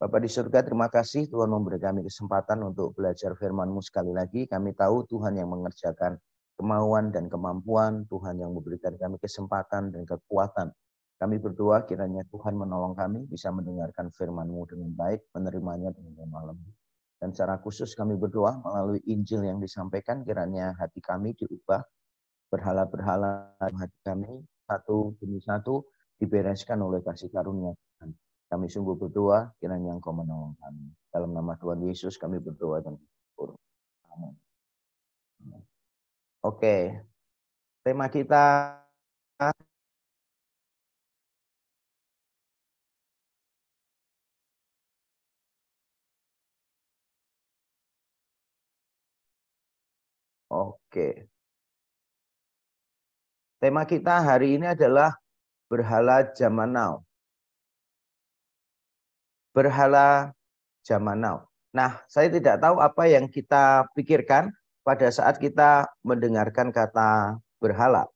Bapa di surga, terima kasih Tuhan memberi kami kesempatan untuk belajar firman-Mu sekali lagi. Kami tahu Tuhan yang mengerjakan kemauan dan kemampuan, Tuhan yang memberikan kami kesempatan dan kekuatan. Kami berdoa kiranya Tuhan menolong kami bisa mendengarkan firman-Mu dengan baik, menerimanya dengan lemah lembut. Dan secara khusus kami berdoa melalui Injil yang disampaikan, kiranya hati kami diubah, berhala-berhala hati kami satu demi satu dibereskan oleh kasih karunia Tuhan. Kami sungguh berdoa, kiranya Engkau menolong kami. Dalam nama Tuhan Yesus kami berdoa dan bersyukur. Amin. Oke, tema kita tema kita hari ini adalah berhala zaman now. Berhala zaman now. Nah, saya tidak tahu apa yang kita pikirkan pada saat kita mendengarkan kata berhala.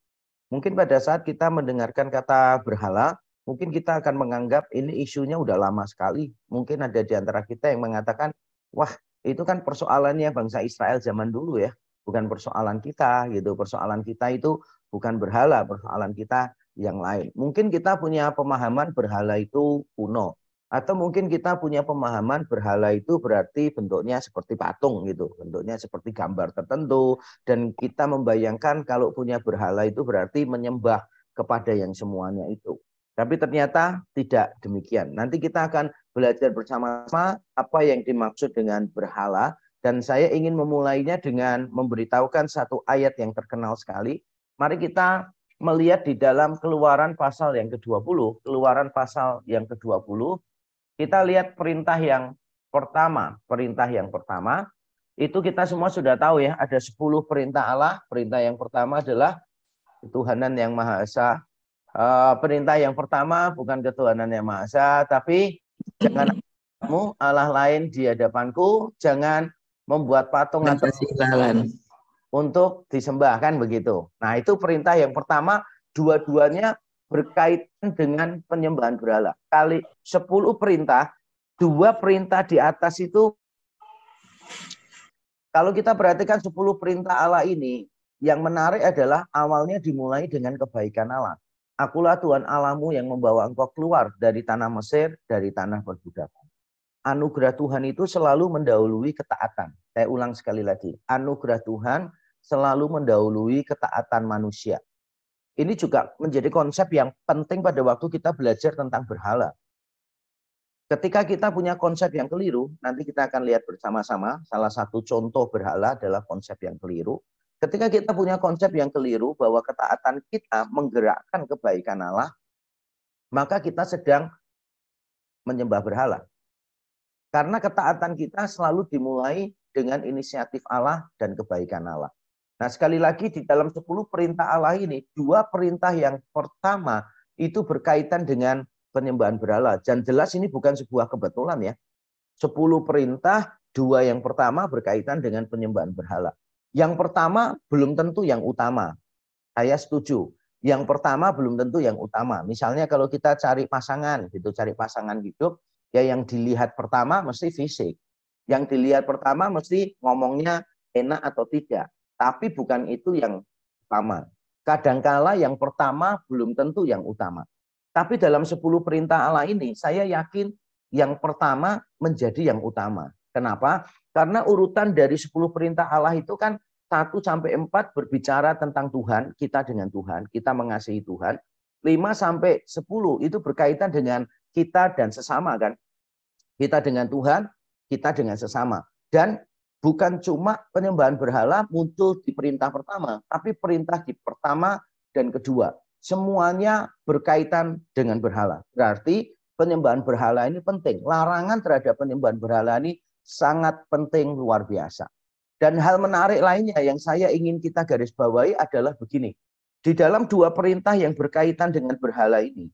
Mungkin pada saat kita mendengarkan kata berhala, mungkin kita akan menganggap ini isunya udah lama sekali. Mungkin ada di antara kita yang mengatakan, wah itu kan persoalannya bangsa Israel zaman dulu ya. Bukan persoalan kita gitu. Persoalan kita itu bukan berhala, persoalan kita yang lain. Mungkin kita punya pemahaman berhala itu kuno. Atau mungkin kita punya pemahaman berhala itu berarti bentuknya seperti patung gitu. Bentuknya seperti gambar tertentu. Dan kita membayangkan kalau punya berhala itu berarti menyembah kepada yang semuanya itu. Tapi ternyata tidak demikian. Nanti kita akan belajar bersama-sama apa yang dimaksud dengan berhala. Dan saya ingin memulainya dengan memberitahukan satu ayat yang terkenal sekali. Mari kita melihat di dalam Keluaran pasal yang ke-20. Keluaran pasal yang ke-20. Kita lihat perintah yang pertama. Perintah yang pertama, itu kita semua sudah tahu ya, ada 10 perintah Allah. Perintah yang pertama adalah ketuhanan yang Maha Esa. Perintah yang pertama bukan ketuhanan yang Maha Esa, tapi jangan kamu Allah lain di hadapanku, jangan membuat patung atau untuk disembah, kan begitu. Nah, itu perintah yang pertama, dua-duanya berkaitan dengan penyembahan berhala. Kali 10 perintah, 2 perintah di atas itu, kalau kita perhatikan 10 perintah Allah ini, yang menarik adalah awalnya dimulai dengan kebaikan Allah. Akulah Tuhan Allahmu yang membawa engkau keluar dari tanah Mesir, dari tanah perbudakan. Anugerah Tuhan itu selalu mendahului ketaatan. Saya ulang sekali lagi. Anugerah Tuhan selalu mendahului ketaatan manusia. Ini juga menjadi konsep yang penting pada waktu kita belajar tentang berhala. Ketika kita punya konsep yang keliru, nanti kita akan lihat bersama-sama. Salah satu contoh berhala adalah konsep yang keliru. Ketika kita punya konsep yang keliru bahwa ketaatan kita menggerakkan kebaikan Allah, maka kita sedang menyembah berhala. Karena ketaatan kita selalu dimulai dengan inisiatif Allah dan kebaikan Allah. Nah, sekali lagi di dalam 10 perintah Allah ini, 2 perintah yang pertama itu berkaitan dengan penyembahan berhala. Dan jelas ini bukan sebuah kebetulan ya. 10 perintah, 2 yang pertama berkaitan dengan penyembahan berhala. Yang pertama belum tentu yang utama. Saya setuju. Yang pertama belum tentu yang utama. Misalnya kalau kita cari pasangan, gitu, cari pasangan hidup, ya yang dilihat pertama mesti fisik. Yang dilihat pertama mesti ngomongnya enak atau tidak. Tapi bukan itu yang utama. Kadangkala yang pertama belum tentu yang utama. Tapi dalam 10 perintah Allah ini, saya yakin yang pertama menjadi yang utama. Kenapa? Karena urutan dari 10 perintah Allah itu kan 1 sampai 4 berbicara tentang Tuhan, kita dengan Tuhan, kita mengasihi Tuhan. 5 sampai 10 itu berkaitan dengan kita dan sesama kan. Kita dengan Tuhan, kita dengan sesama. Dan bukan cuma penyembahan berhala muncul di perintah pertama, tapi perintah di pertama dan kedua. Semuanya berkaitan dengan berhala. Berarti penyembahan berhala ini penting. Larangan terhadap penyembahan berhala ini sangat penting, luar biasa. Dan hal menarik lainnya yang saya ingin kita garis bawahi adalah begini. Di dalam 2 perintah yang berkaitan dengan berhala ini,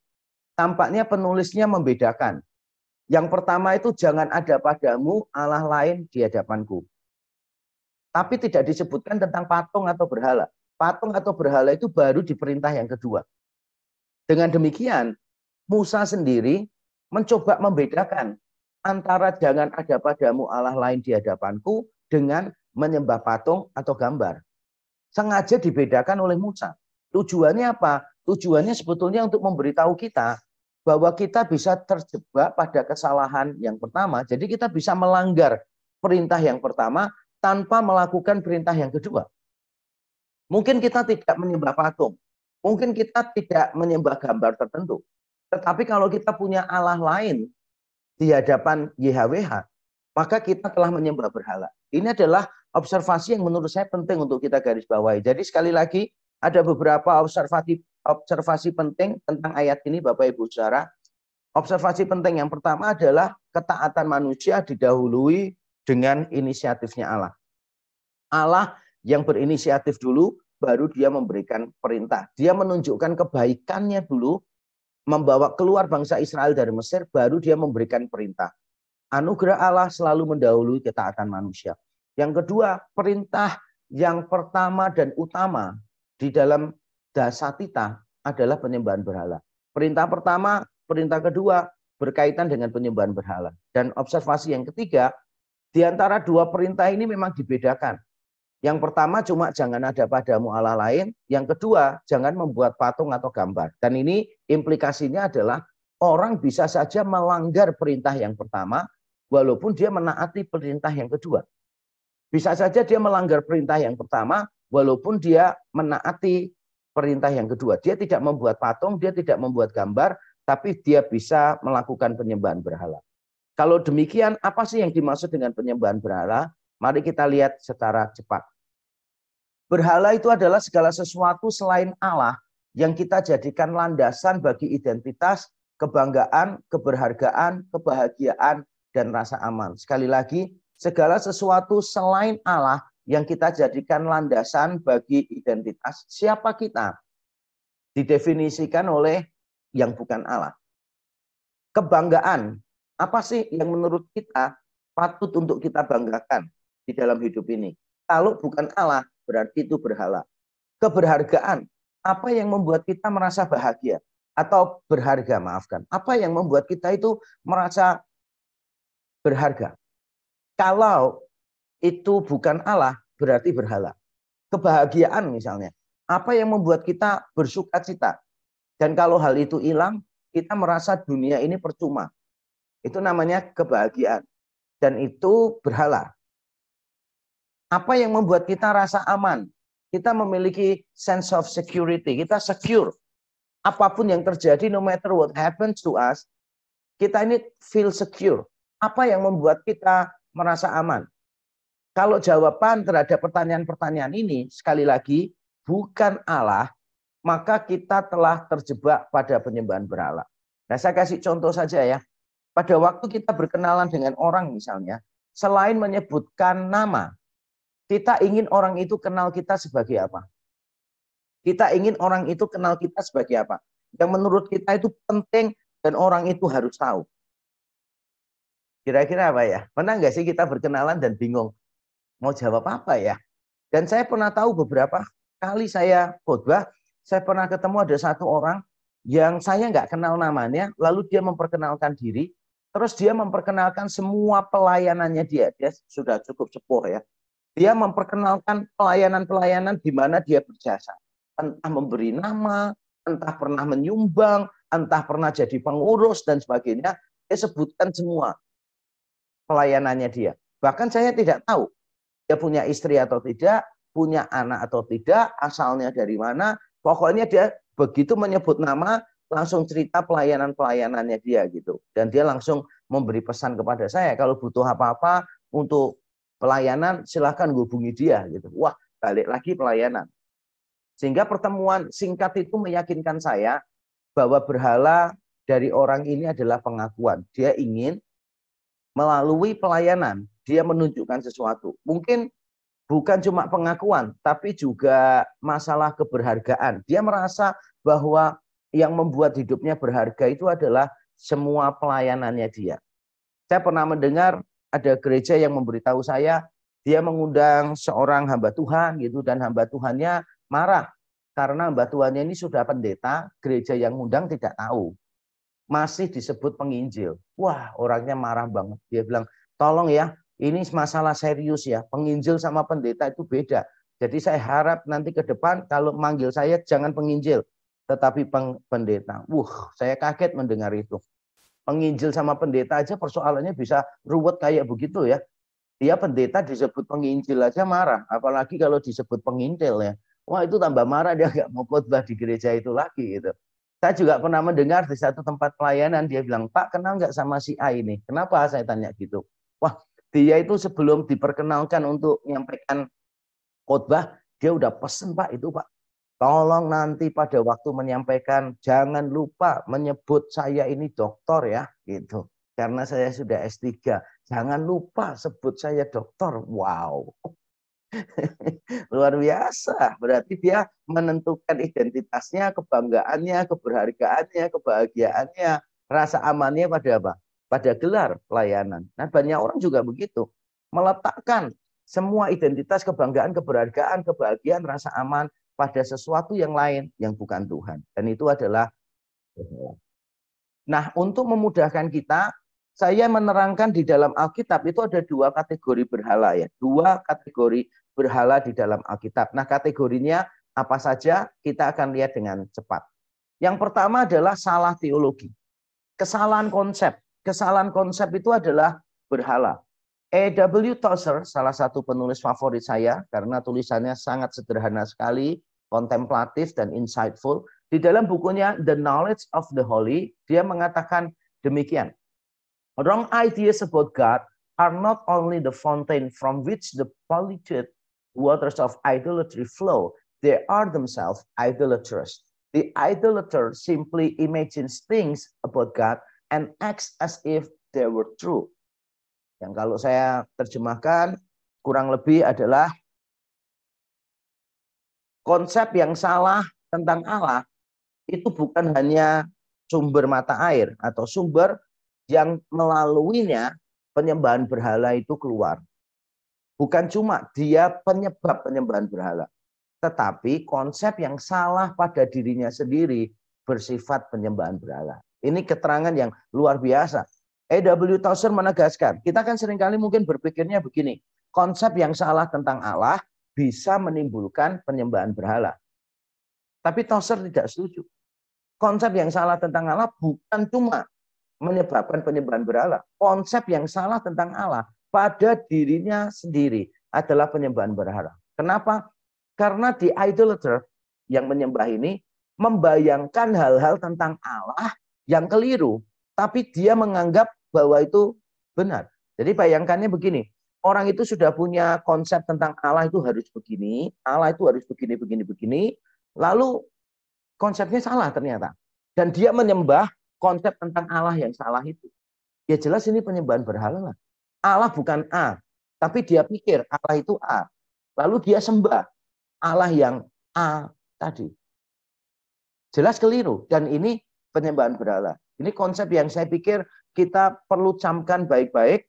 tampaknya penulisnya membedakan. Yang pertama itu jangan ada padamu Allah lain di hadapanku. Tapi tidak disebutkan tentang patung atau berhala. Patung atau berhala itu baru di perintah yang kedua. Dengan demikian, Musa sendiri mencoba membedakan antara jangan ada padamu Allah lain di hadapanku dengan menyembah patung atau gambar. Sengaja dibedakan oleh Musa. Tujuannya apa? Tujuannya sebetulnya untuk memberitahu kita bahwa kita bisa terjebak pada kesalahan yang pertama. Jadi kita bisa melanggar perintah yang pertama tanpa melakukan perintah yang kedua. Mungkin kita tidak menyembah patung. Mungkin kita tidak menyembah gambar tertentu. Tetapi kalau kita punya Allah lain di hadapan YHWH, maka kita telah menyembah berhala. Ini adalah observasi yang menurut saya penting untuk kita garis bawahi. Jadi sekali lagi ada beberapa observasi penting tentang ayat ini Bapak Ibu Saudara. Observasi penting yang pertama adalah ketaatan manusia didahului dengan inisiatifnya Allah. Allah yang berinisiatif dulu, baru dia memberikan perintah. Dia menunjukkan kebaikannya dulu, membawa keluar bangsa Israel dari Mesir, baru dia memberikan perintah. Anugerah Allah selalu mendahului ketaatan manusia. Yang kedua, perintah yang pertama dan utama di dalam dasatita adalah penyembahan berhala. Perintah pertama, perintah kedua berkaitan dengan penyembahan berhala. Dan observasi yang ketiga, di antara dua perintah ini memang dibedakan. Yang pertama cuma jangan ada padamu Allah lain. Yang kedua, jangan membuat patung atau gambar. Dan ini implikasinya adalah orang bisa saja melanggar perintah yang pertama, walaupun dia menaati perintah yang kedua. Bisa saja dia melanggar perintah yang pertama, walaupun dia menaati perintah yang kedua. Dia tidak membuat patung, dia tidak membuat gambar, tapi dia bisa melakukan penyembahan berhala. Kalau demikian, apa sih yang dimaksud dengan penyembahan berhala? Mari kita lihat secara cepat. Berhala itu adalah segala sesuatu selain Allah yang kita jadikan landasan bagi identitas, kebanggaan, keberhargaan, kebahagiaan, dan rasa aman. Sekali lagi, segala sesuatu selain Allah yang kita jadikan landasan bagi identitas siapa kita didefinisikan oleh yang bukan Allah. Kebanggaan, apa sih yang menurut kita patut untuk kita banggakan di dalam hidup ini? Kalau bukan Allah, berarti itu berhala. Keberhargaan, apa yang membuat kita merasa bahagia atau berharga, maafkan. Apa yang membuat kita itu merasa berharga? Kalau itu bukan Allah, berarti berhala. Kebahagiaan misalnya, apa yang membuat kita bersuka cita? Dan kalau hal itu hilang, kita merasa dunia ini percuma. Itu namanya kebahagiaan. Dan itu berhala. Apa yang membuat kita rasa aman? Kita memiliki sense of security. Kita secure. Apapun yang terjadi, no matter what happens to us, kita ini feel secure. Apa yang membuat kita merasa aman? Kalau jawaban terhadap pertanyaan-pertanyaan ini, sekali lagi, bukan Allah, maka kita telah terjebak pada penyembahan berhala. Nah, saya kasih contoh saja ya. Pada waktu kita berkenalan dengan orang misalnya, selain menyebutkan nama, kita ingin orang itu kenal kita sebagai apa? Kita ingin orang itu kenal kita sebagai apa? Yang menurut kita itu penting dan orang itu harus tahu. Kira-kira apa ya? Pernah nggak sih kita berkenalan dan bingung mau jawab apa ya? Dan saya pernah tahu beberapa kali saya khotbah, saya pernah ketemu ada satu orang yang saya nggak kenal namanya, lalu dia memperkenalkan diri, terus dia memperkenalkan semua pelayanannya dia sudah cukup sepuh ya. Dia memperkenalkan pelayanan-pelayanan di mana dia berjasa. Entah memberi nama, entah pernah menyumbang, entah pernah jadi pengurus, dan sebagainya. Dia sebutkan semua pelayanannya dia. Bahkan saya tidak tahu dia punya istri atau tidak, punya anak atau tidak, asalnya dari mana. Pokoknya dia begitu menyebut nama, langsung cerita pelayanan-pelayanannya dia gitu. Dan dia langsung memberi pesan kepada saya, kalau butuh apa-apa untuk pelayanan, silahkan hubungi dia gitu. Wah, balik lagi pelayanan. Sehingga pertemuan singkat itu meyakinkan saya bahwa berhala dari orang ini adalah pengakuan. Dia ingin melalui pelayanan, dia menunjukkan sesuatu. Mungkin bukan cuma pengakuan, tapi juga masalah keberhargaan. Dia merasa bahwa yang membuat hidupnya berharga itu adalah semua pelayanannya dia. Saya pernah mendengar ada gereja yang memberitahu saya, dia mengundang seorang hamba Tuhan gitu, dan hamba Tuhannya marah karena hamba Tuhannya ini sudah pendeta, gereja yang ngundang tidak tahu. masih disebut penginjil. Wah, orangnya marah banget. Dia bilang, tolong ya, ini masalah serius ya. Penginjil sama pendeta itu beda. Jadi saya harap nanti ke depan kalau manggil saya jangan penginjil, tetapi pendeta. Saya kaget mendengar itu. Penginjil sama pendeta aja persoalannya bisa ruwet kayak begitu ya. Dia pendeta disebut penginjil aja marah. Apalagi kalau disebut pengintil ya. Wah, itu tambah marah, dia nggak mau khotbah di gereja itu lagi gitu. Saya juga pernah mendengar di satu tempat pelayanan, dia bilang, Pak, kenal nggak sama si A ini? Kenapa saya tanya gitu? Wah, dia itu sebelum diperkenalkan untuk menyampaikan khotbah, dia udah pesen, Pak, itu Pak. Tolong nanti pada waktu menyampaikan, jangan lupa menyebut saya ini doktor ya, gitu. Karena saya sudah S3. Jangan lupa sebut saya doktor. Wow. Luar biasa. Berarti dia menentukan identitasnya, kebanggaannya, keberhargaannya, kebahagiaannya, rasa amannya pada apa? Pada gelar pelayanan. Nah, banyak orang juga begitu. Meletakkan semua identitas, kebanggaan, keberhargaan, kebahagiaan, rasa aman pada sesuatu yang lain yang bukan Tuhan. Dan itu adalah nah, untuk memudahkan kita, saya menerangkan di dalam Alkitab itu ada dua kategori berhala ya. Dua kategori berhala di dalam Alkitab. Nah, kategorinya apa saja kita akan lihat dengan cepat. Yang pertama adalah salah teologi. Kesalahan konsep. Kesalahan konsep itu adalah berhala. A.W. Tozer, salah satu penulis favorit saya, karena tulisannya sangat sederhana sekali, kontemplatif dan insightful. Di dalam bukunya The Knowledge of the Holy, dia mengatakan demikian. Wrong ideas about God are not only the fountain from which the polluted waters of idolatry flow, they are themselves idolatrous. The idolater simply imagines things about God and acts as if they were true. Yang kalau saya terjemahkan kurang lebih adalah konsep yang salah tentang Allah itu bukan hanya sumber mata air atau sumber yang melaluinya penyembahan berhala itu keluar. Bukan cuma dia penyebab penyembahan berhala, tetapi konsep yang salah pada dirinya sendiri bersifat penyembahan berhala. Ini keterangan yang luar biasa. A.W. Tozer menegaskan, kita kan seringkali mungkin berpikirnya begini, konsep yang salah tentang Allah bisa menimbulkan penyembahan berhala. Tapi Tozer tidak setuju. Konsep yang salah tentang Allah bukan cuma menyebabkan penyembahan berhala. Konsep yang salah tentang Allah pada dirinya sendiri adalah penyembahan berhala. Kenapa? Karena di idolater yang menyembah ini membayangkan hal-hal tentang Allah yang keliru. Tapi dia menganggap bahwa itu benar. Jadi bayangkannya begini, orang itu sudah punya konsep tentang Allah itu harus begini, Allah itu harus begini, begini, begini, lalu konsepnya salah ternyata. Dan dia menyembah konsep tentang Allah yang salah itu. Ya jelas ini penyembahan berhala lah. Allah bukan A, tapi dia pikir Allah itu A. Lalu dia sembah Allah yang A tadi. Jelas keliru, dan ini penyembahan berhala. Ini konsep yang saya pikir kita perlu camkan baik-baik.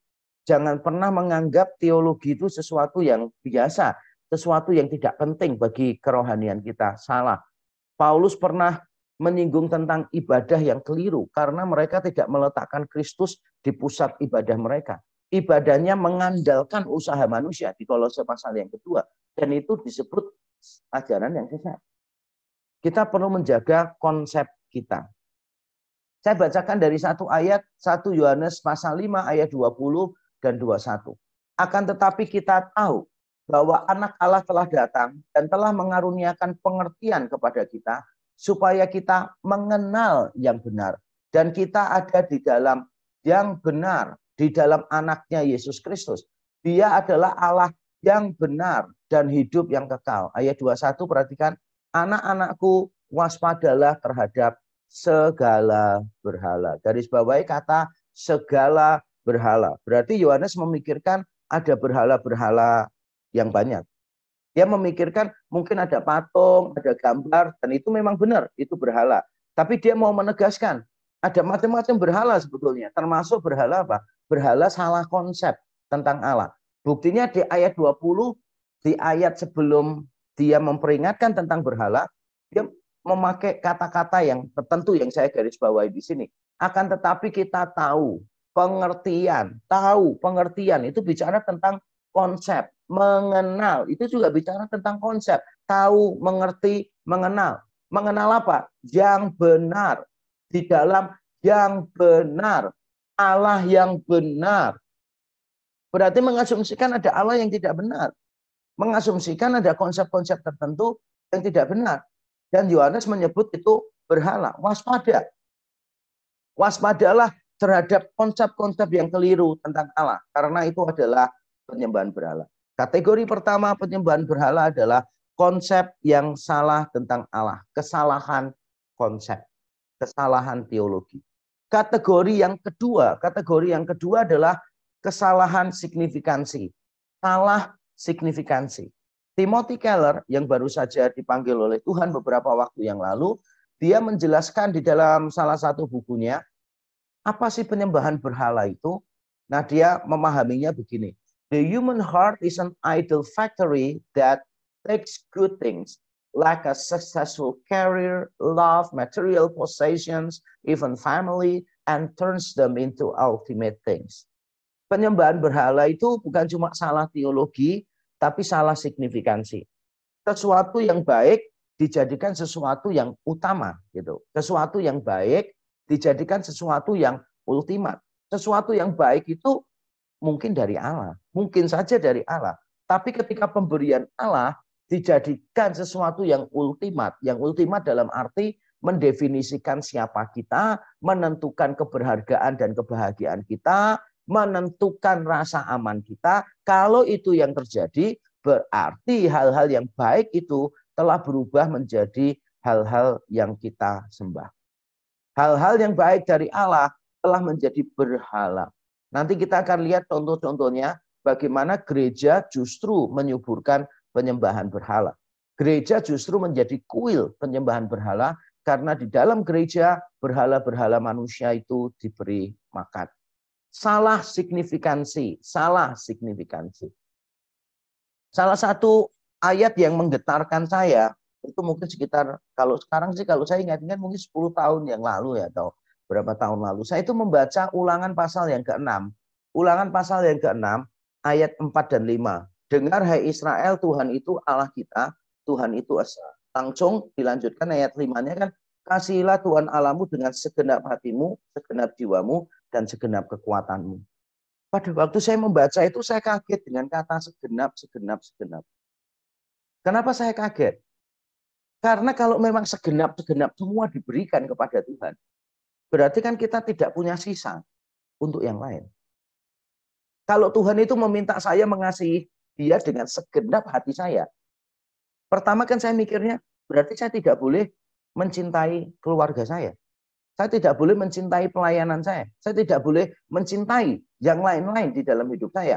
Jangan pernah menganggap teologi itu sesuatu yang biasa, sesuatu yang tidak penting bagi kerohanian kita. Salah. Paulus pernah menyinggung tentang ibadah yang keliru karena mereka tidak meletakkan Kristus di pusat ibadah mereka. Ibadahnya mengandalkan usaha manusia di Kolose pasal yang kedua, dan itu disebut ajaran yang sesat. Kita perlu menjaga konsep kita. Saya bacakan dari satu ayat, 1 Yohanes pasal 5 ayat 20 dan 21. Akan tetapi kita tahu bahwa anak Allah telah datang dan telah mengaruniakan pengertian kepada kita, supaya kita mengenal yang benar. Dan kita ada di dalam yang benar, di dalam anaknya Yesus Kristus. Dia adalah Allah yang benar dan hidup yang kekal. Ayat 21 perhatikan, anak-anakku waspadalah terhadap segala berhala. Garis bawahi kata segala berhala. Berarti Yohanes memikirkan ada berhala-berhala yang banyak. Dia memikirkan mungkin ada patung, ada gambar, dan itu memang benar, itu berhala. Tapi dia mau menegaskan, ada macam-macam berhala sebetulnya. Termasuk berhala apa? Berhala salah konsep tentang Allah. Buktinya di ayat 20, di ayat sebelum dia memperingatkan tentang berhala, dia memakai kata-kata yang tertentu yang saya garis bawahi di sini. Akan tetapi kita tahu pengertian itu bicara tentang konsep, mengenal itu juga bicara tentang konsep, tahu, mengerti, mengenal. Mengenal apa? Yang benar, di dalam yang benar, Allah yang benar. Berarti mengasumsikan ada Allah yang tidak benar. Mengasumsikan ada konsep-konsep tertentu yang tidak benar. Dan Yohanes menyebut itu berhala. Waspada. Waspadalah terhadap konsep-konsep yang keliru tentang Allah. Karena itu adalah penyembahan berhala. Kategori pertama penyembahan berhala adalah konsep yang salah tentang Allah. Kesalahan konsep. Kesalahan teologi. Kategori yang kedua adalah kesalahan signifikansi. Salah signifikansi. Timothy Keller yang baru saja dipanggil oleh Tuhan beberapa waktu yang lalu, dia menjelaskan di dalam salah satu bukunya, apa sih penyembahan berhala itu? Nah, dia memahaminya begini. The human heart is an idol factory that takes good things like a successful career, love, material possessions, even family, and turns them into ultimate things. Penyembahan berhala itu bukan cuma salah teologi, tapi salah signifikansi. Sesuatu yang baik dijadikan sesuatu yang utama, gitu. Sesuatu yang baik dijadikan sesuatu yang ultimat. Sesuatu yang baik itu mungkin dari Allah, mungkin saja dari Allah. Tapi ketika pemberian Allah dijadikan sesuatu yang ultimat dalam arti mendefinisikan siapa kita, menentukan keberhargaan dan kebahagiaan kita, menentukan rasa aman kita. Kalau itu yang terjadi, berarti hal-hal yang baik itu telah berubah menjadi hal-hal yang kita sembah. Hal-hal yang baik dari Allah telah menjadi berhala. Nanti kita akan lihat contoh-contohnya bagaimana gereja justru menyuburkan penyembahan berhala. Gereja justru menjadi kuil penyembahan berhala karena di dalam gereja berhala-berhala manusia itu diberi makan. Salah signifikansi. Salah satu ayat yang menggetarkan saya, itu mungkin sekitar, kalau sekarang sih kalau saya ingat-ingat mungkin 10 tahun yang lalu ya, atau berapa tahun lalu. Saya itu membaca Ulangan pasal yang ke-6. Ulangan pasal yang ke-6, ayat 4 dan 5. Dengar hai Israel, Tuhan itu Allah kita, Tuhan itu Esa. Langsung dilanjutkan ayat 5-nya kan, kasihilah Tuhan Allahmu dengan segenap hatimu, segenap jiwamu, dan segenap kekuatanmu. Pada waktu saya membaca itu saya kaget dengan kata segenap. Kenapa saya kaget? Karena kalau memang segenap semua diberikan kepada Tuhan, berarti kan kita tidak punya sisa untuk yang lain. Kalau Tuhan itu meminta saya mengasihi dia dengan segenap hati saya, pertama kan saya mikirnya, berarti saya tidak boleh mencintai keluarga saya. Saya tidak boleh mencintai pelayanan saya. Saya tidak boleh mencintai yang lain-lain di dalam hidup saya.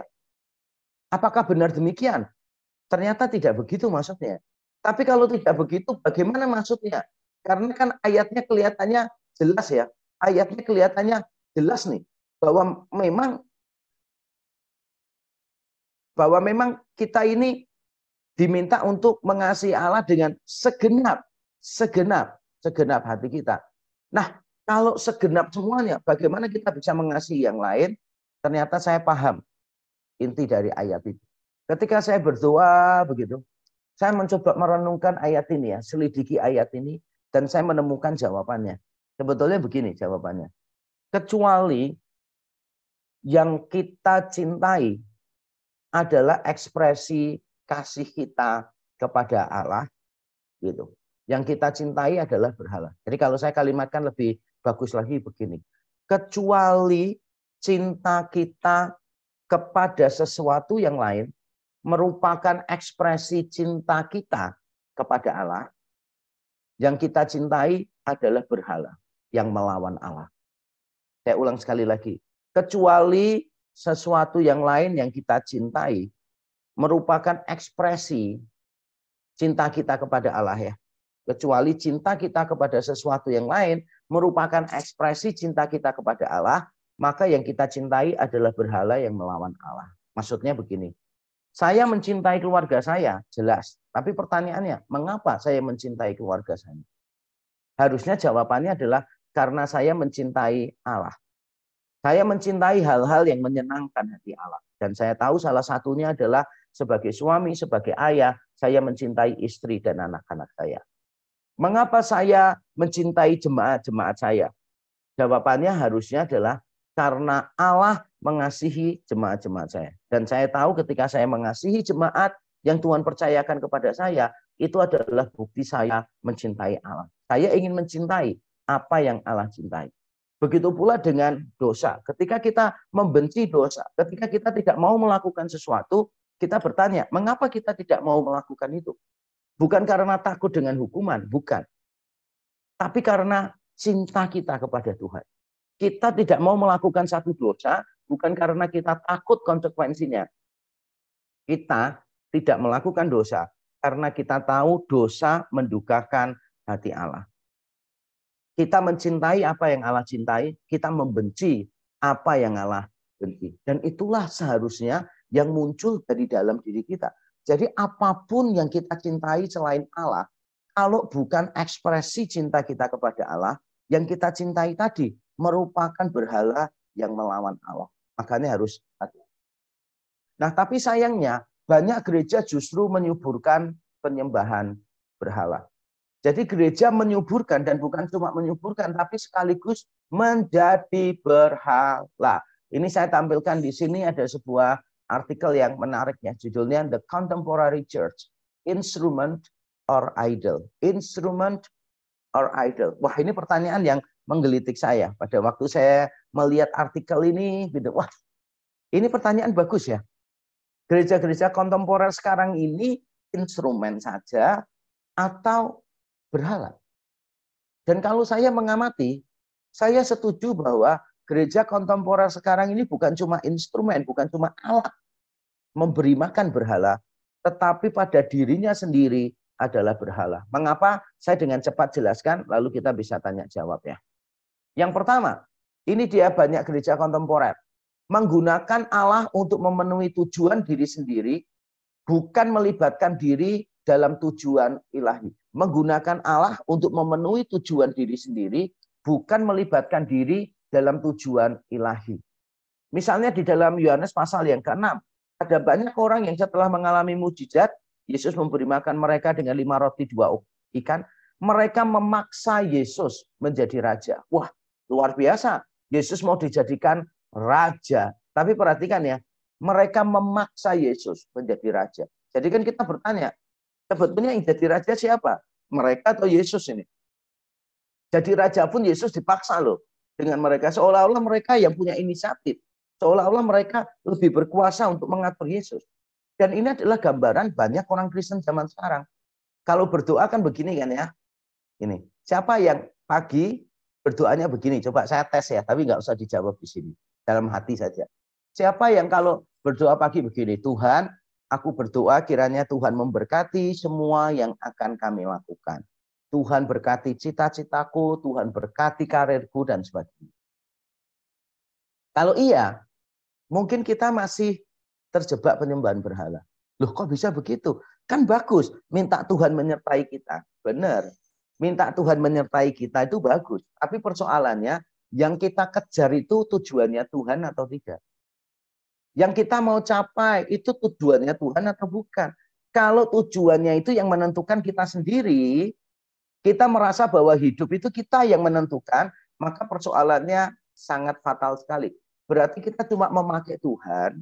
Apakah benar demikian? Ternyata tidak begitu maksudnya. Tapi kalau tidak begitu, bagaimana maksudnya? Karena kan ayatnya kelihatannya jelas ya. Ayatnya kelihatannya jelas nih. Bahwa memang kita ini diminta untuk mengasihi Allah dengan segenap hati kita. Nah, kalau segenap semuanya, bagaimana kita bisa mengasihi yang lain? Ternyata saya paham inti dari ayat itu. Ketika saya berdoa begitu, saya mencoba merenungkan ayat ini ya, selidiki ayat ini, dan saya menemukan jawabannya. Sebetulnya begini jawabannya. Kecuali yang kita cintai adalah ekspresi kasih kita kepada Allah, gitu. Yang kita cintai adalah berhala. Jadi kalau saya kalimatkan lebih bagus lagi begini. Kecuali cinta kita kepada sesuatu yang lain merupakan ekspresi cinta kita kepada Allah, yang kita cintai adalah berhala yang melawan Allah. Saya ulang sekali lagi. Kecuali sesuatu yang lain yang kita cintai merupakan ekspresi cinta kita kepada Allah ya. Kecuali cinta kita kepada sesuatu yang lain merupakan ekspresi cinta kita kepada Allah, maka yang kita cintai adalah berhala yang melawan Allah. Maksudnya begini, saya mencintai keluarga saya, jelas. Tapi pertanyaannya, mengapa saya mencintai keluarga saya? Harusnya jawabannya adalah karena saya mencintai Allah. Saya mencintai hal-hal yang menyenangkan hati Allah. Dan saya tahu salah satunya adalah sebagai suami, sebagai ayah, saya mencintai istri dan anak-anak saya. Mengapa saya mencintai jemaat-jemaat saya? Jawabannya harusnya adalah karena Allah mengasihi jemaat-jemaat saya. Dan saya tahu ketika saya mengasihi jemaat yang Tuhan percayakan kepada saya, itu adalah bukti saya mencintai Allah. Saya ingin mencintai apa yang Allah cintai. Begitu pula dengan dosa. Ketika kita membenci dosa, ketika kita tidak mau melakukan sesuatu, kita bertanya, mengapa kita tidak mau melakukan itu? Bukan karena takut dengan hukuman, bukan. Tapi karena cinta kita kepada Tuhan. Kita tidak mau melakukan satu dosa, bukan karena kita takut konsekuensinya. Kita tidak melakukan dosa, karena kita tahu dosa mendukakan hati Allah. Kita mencintai apa yang Allah cintai, kita membenci apa yang Allah benci. Dan itulah seharusnya yang muncul dari dalam diri kita. Jadi apapun yang kita cintai selain Allah, kalau bukan ekspresi cinta kita kepada Allah, yang kita cintai tadi merupakan berhala yang melawan Allah. Makanya harus hati. Nah, tapi sayangnya banyak gereja justru menyuburkan penyembahan berhala. Jadi gereja menyuburkan, dan bukan cuma menyuburkan, tapi sekaligus menjadi berhala. Ini saya tampilkan di sini ada sebuah artikel yang menarik ya, judulnya The Contemporary Church, Instrument or Idol. Instrument or Idol. Wah, ini pertanyaan yang menggelitik saya. Pada waktu saya melihat artikel ini, gitu, wah, ini pertanyaan bagus ya. Gereja-gereja kontemporer sekarang ini instrumen saja atau berhala? Dan kalau saya mengamati, saya setuju bahwa gereja kontemporer sekarang ini bukan cuma instrumen, bukan cuma alat memberi makan berhala, tetapi pada dirinya sendiri adalah berhala. Mengapa? Saya dengan cepat jelaskan, lalu kita bisa tanya jawab ya. Yang pertama, ini dia banyak gereja kontemporer menggunakan Allah untuk memenuhi tujuan diri sendiri, bukan melibatkan diri dalam tujuan ilahi. Menggunakan Allah untuk memenuhi tujuan diri sendiri, bukan melibatkan diri dalam tujuan ilahi. Misalnya di dalam Yohanes pasal yang ke-6, ada banyak orang yang setelah mengalami mujizat, Yesus memberi makan mereka dengan 5 roti 2 ikan, mereka memaksa Yesus menjadi raja. Wah, luar biasa. Yesus mau dijadikan raja. Tapi perhatikan ya, mereka memaksa Yesus menjadi raja. Jadi kan kita bertanya, sebetulnya yang jadi raja siapa? Mereka atau Yesus ini? Jadi raja pun Yesus dipaksa loh dengan mereka. Seolah-olah mereka yang punya inisiatif. Seolah-olah mereka lebih berkuasa untuk mengatur Yesus. Dan ini adalah gambaran banyak orang Kristen zaman sekarang. Kalau berdoa kan begini kan ya. Ini. Siapa yang pagi berdoanya begini? Coba saya tes ya, tapi nggak usah dijawab di sini. Dalam hati saja. Siapa yang kalau berdoa pagi begini? Tuhan, aku berdoa kiranya Tuhan memberkati semua yang akan kami lakukan. Tuhan berkati cita-citaku, Tuhan berkati karirku, dan sebagainya. Kalau iya, mungkin kita masih terjebak penyembahan berhala. Loh kok bisa begitu? Kan bagus, minta Tuhan menyertai kita. Benar, minta Tuhan menyertai kita itu bagus. Tapi persoalannya, yang kita kejar itu tujuannya Tuhan atau tidak? Yang kita mau capai itu tujuannya Tuhan atau bukan? Kalau tujuannya itu yang menentukan kita sendiri, kita merasa bahwa hidup itu kita yang menentukan, maka persoalannya sangat fatal sekali. Berarti kita cuma memakai Tuhan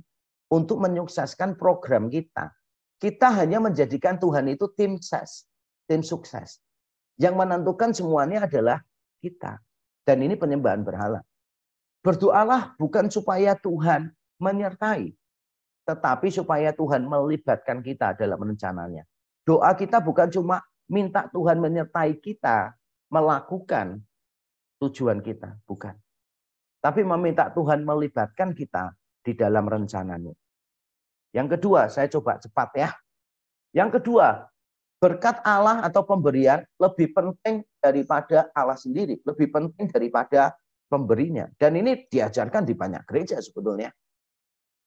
untuk menyukseskan program kita. Kita hanya menjadikan Tuhan itu tim sukses. Yang menentukan semuanya adalah kita. Dan ini penyembahan berhala. Berdoalah bukan supaya Tuhan menyertai, tetapi supaya Tuhan melibatkan kita dalam rencananya. Doa kita bukan cuma minta Tuhan menyertai kita melakukan tujuan kita, bukan. Tapi meminta Tuhan melibatkan kita di dalam rencananya. Yang kedua, saya coba cepat ya. Yang kedua, berkat Allah atau pemberian lebih penting daripada Allah sendiri, lebih penting daripada pemberinya. Dan ini diajarkan di banyak gereja sebetulnya.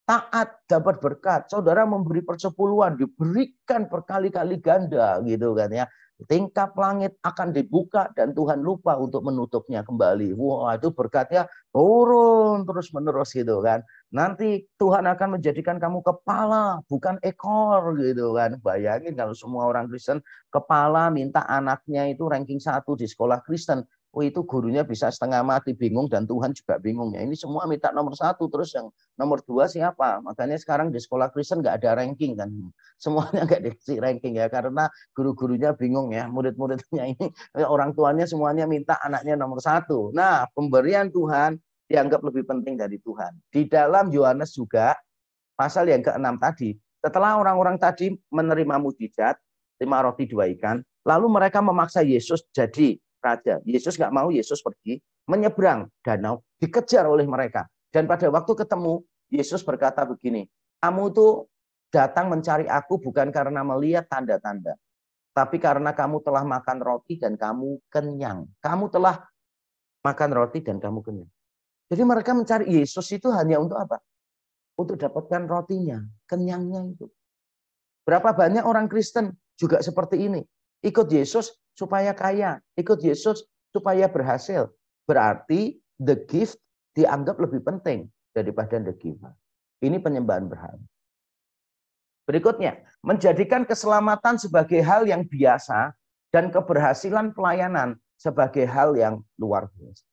Taat dapat berkat, saudara memberi persepuluhan, diberikan berkali-kali ganda gitu kan ya. tingkap langit akan dibuka dan Tuhan lupa untuk menutupnya kembali. Wah, itu berkatnya turun terus menerus gitu kan. Nanti Tuhan akan menjadikan kamu kepala, bukan ekor gitu kan. Bayangin kalau semua orang Kristen kepala minta anaknya itu ranking 1 di sekolah Kristen. Oh, itu gurunya bisa setengah mati bingung dan Tuhan juga bingung ya. Ini semua minta nomor 1 terus yang nomor 2 siapa? Makanya sekarang di sekolah Kristen nggak ada ranking kan. Semuanya nggak dikasih ranking ya karena guru-gurunya bingung ya, murid-muridnya ini, orang tuanya semuanya minta anaknya nomor 1. Nah, pemberian Tuhan dianggap lebih penting dari Tuhan. Di dalam Yohanes juga, pasal yang ke-6 tadi, setelah orang-orang tadi menerima mujizat, 5 roti 2 ikan, lalu mereka memaksa Yesus jadi raja. Yesus nggak mau, Yesus pergi, menyeberang danau, dikejar oleh mereka. Dan pada waktu ketemu, Yesus berkata begini, kamu tuh datang mencari aku bukan karena melihat tanda-tanda, tapi karena kamu telah makan roti dan kamu kenyang. Kamu telah makan roti dan kamu kenyang. Jadi mereka mencari Yesus itu hanya untuk apa? Untuk dapatkan rotinya, kenyangnya itu. Berapa banyak orang Kristen juga seperti ini. Ikut Yesus supaya kaya, ikut Yesus supaya berhasil. Berarti the gift dianggap lebih penting daripada the giver. Ini penyembahan berhala. Berikutnya, menjadikan keselamatan sebagai hal yang biasa dan keberhasilan pelayanan sebagai hal yang luar biasa.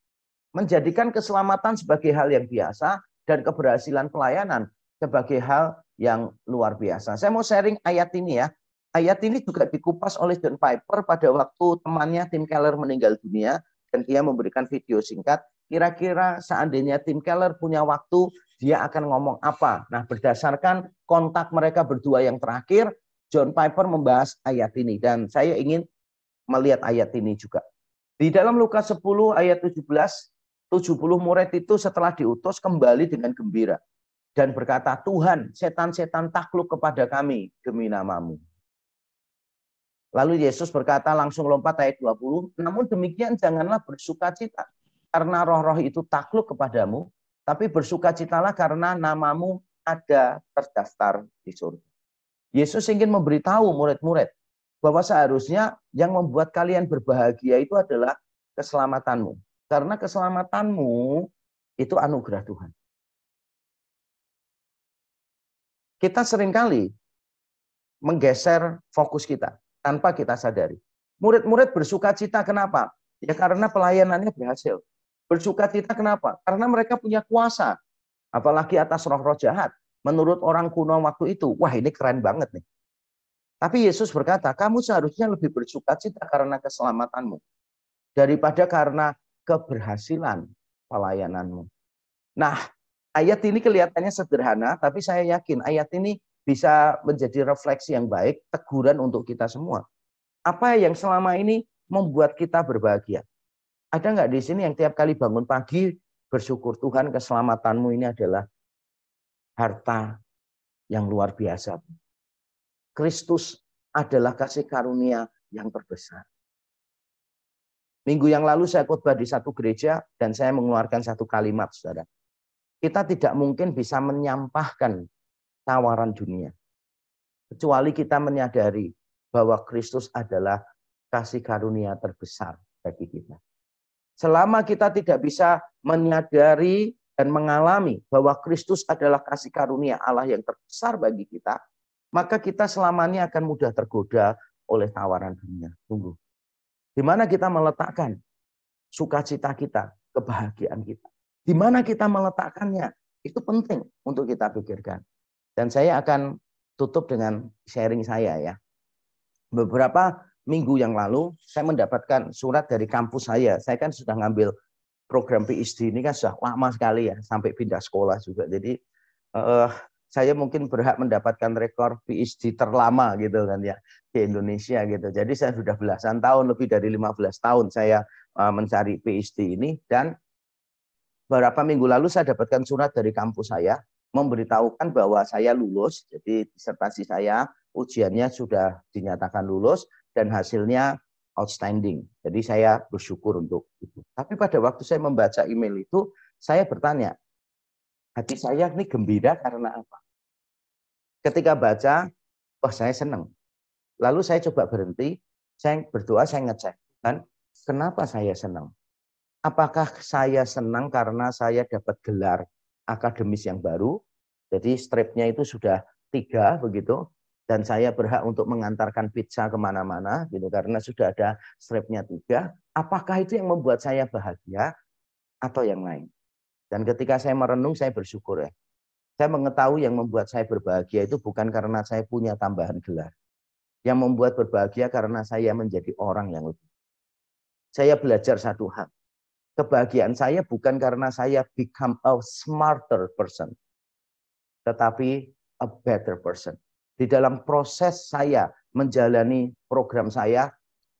Menjadikan keselamatan sebagai hal yang biasa dan keberhasilan pelayanan sebagai hal yang luar biasa. Saya mau sharing ayat ini ya. Ayat ini juga dikupas oleh John Piper pada waktu temannya Tim Keller meninggal dunia dan dia memberikan video singkat. Kira-kira seandainya Tim Keller punya waktu, dia akan ngomong apa? Nah, berdasarkan kontak mereka berdua yang terakhir, John Piper membahas ayat ini dan saya ingin melihat ayat ini juga. Di dalam Lukas 10 ayat 17, 70 murid itu setelah diutus kembali dengan gembira dan berkata, Tuhan, setan-setan takluk kepada kami demi namamu. Lalu Yesus berkata langsung lompat ayat 20, namun demikian janganlah bersukacita karena roh-roh itu takluk kepadamu, tapi bersukacitalah karena namamu ada terdaftar di surga. Yesus ingin memberitahu murid-murid bahwa seharusnya yang membuat kalian berbahagia itu adalah keselamatanmu. Karena keselamatanmu itu anugerah Tuhan. Kita seringkali menggeser fokus kita tanpa kita sadari. Murid-murid bersukacita kenapa? Ya karena pelayanannya berhasil. Bersukacita kenapa? Karena mereka punya kuasa. Apalagi atas roh-roh jahat. Menurut orang kuno waktu itu, wah ini keren banget nih. Tapi Yesus berkata, kamu seharusnya lebih bersukacita karena keselamatanmu. Daripada karena keberhasilan pelayananmu. Nah, ayat ini kelihatannya sederhana, tapi saya yakin ayat ini bisa menjadi refleksi yang baik, teguran untuk kita semua. Apa yang selama ini membuat kita berbahagia? Ada nggak di sini yang tiap kali bangun pagi bersyukur, Tuhan keselamatanmu ini adalah harta yang luar biasa. Kristus adalah kasih karunia yang terbesar. Minggu yang lalu saya khotbah di satu gereja dan saya mengeluarkan satu kalimat, saudara. Kita tidak mungkin bisa menyampahkan tawaran dunia. Kecuali kita menyadari bahwa Kristus adalah kasih karunia terbesar bagi kita. Selama kita tidak bisa menyadari dan mengalami bahwa Kristus adalah kasih karunia Allah yang terbesar bagi kita, maka kita selamanya akan mudah tergoda oleh tawaran dunia. Tunggu. Di mana kita meletakkan sukacita kita, kebahagiaan kita. Di mana kita meletakkannya, itu penting untuk kita pikirkan. Dan saya akan tutup dengan sharing saya ya. Beberapa minggu yang lalu, saya mendapatkan surat dari kampus saya. Saya kan sudah ngambil program PhD ini kan sudah lama sekali ya, sampai pindah sekolah juga. Jadi saya mungkin berhak mendapatkan rekor PhD terlama gitu kan ya di Indonesia gitu. Jadi saya sudah belasan tahun, lebih dari 15 tahun saya mencari PhD ini dan beberapa minggu lalu saya dapatkan surat dari kampus saya memberitahukan bahwa saya lulus. Jadi disertasi saya ujiannya sudah dinyatakan lulus dan hasilnya outstanding. Jadi saya bersyukur untuk itu. Tapi pada waktu saya membaca email itu, saya bertanya, hati saya ini gembira karena apa? Ketika baca, wah saya senang. Lalu saya coba berhenti, Saya berdoa, saya ngecek kan, kenapa saya senang? Apakah saya senang karena saya dapat gelar akademis yang baru? Jadi stripnya itu sudah 3 begitu, dan saya berhak untuk mengantarkan pizza kemana-mana gitu karena sudah ada stripnya 3. Apakah itu yang membuat saya bahagia atau yang lain? Dan ketika saya merenung, saya bersyukur ya. Saya mengetahui yang membuat saya berbahagia itu bukan karena saya punya tambahan gelar. Yang membuat berbahagia karena saya menjadi orang yang lebih. Saya belajar satu hal. Kebahagiaan saya bukan karena saya become a smarter person, tetapi a better person. Di dalam proses saya menjalani program saya,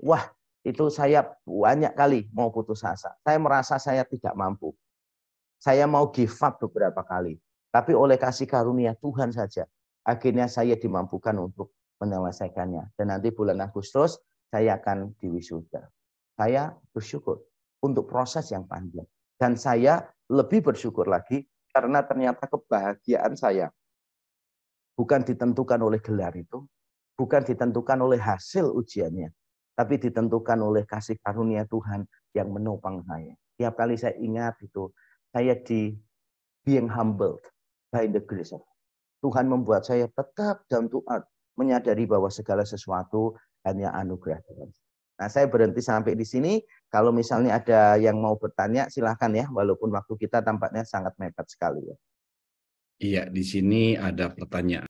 wah, itu saya banyak kali mau putus asa. Saya merasa saya tidak mampu. Saya mau give up beberapa kali. Tapi oleh kasih karunia Tuhan saja, akhirnya saya dimampukan untuk menyelesaikannya. Dan nanti bulan Agustus, saya akan diwisuda. Saya bersyukur untuk proses yang panjang. Dan saya lebih bersyukur lagi karena ternyata kebahagiaan saya bukan ditentukan oleh gelar itu, bukan ditentukan oleh hasil ujiannya, tapi ditentukan oleh kasih karunia Tuhan yang menopang saya. Tiap kali saya ingat itu, saya being humbled by the grace of Tuhan membuat saya tetap down to earth, menyadari bahwa segala sesuatu hanya anugerah Tuhan. Nah, saya berhenti sampai di sini. Kalau misalnya ada yang mau bertanya, silahkan ya, walaupun waktu kita tampaknya sangat mepet sekali ya. Iya, di sini ada pertanyaan.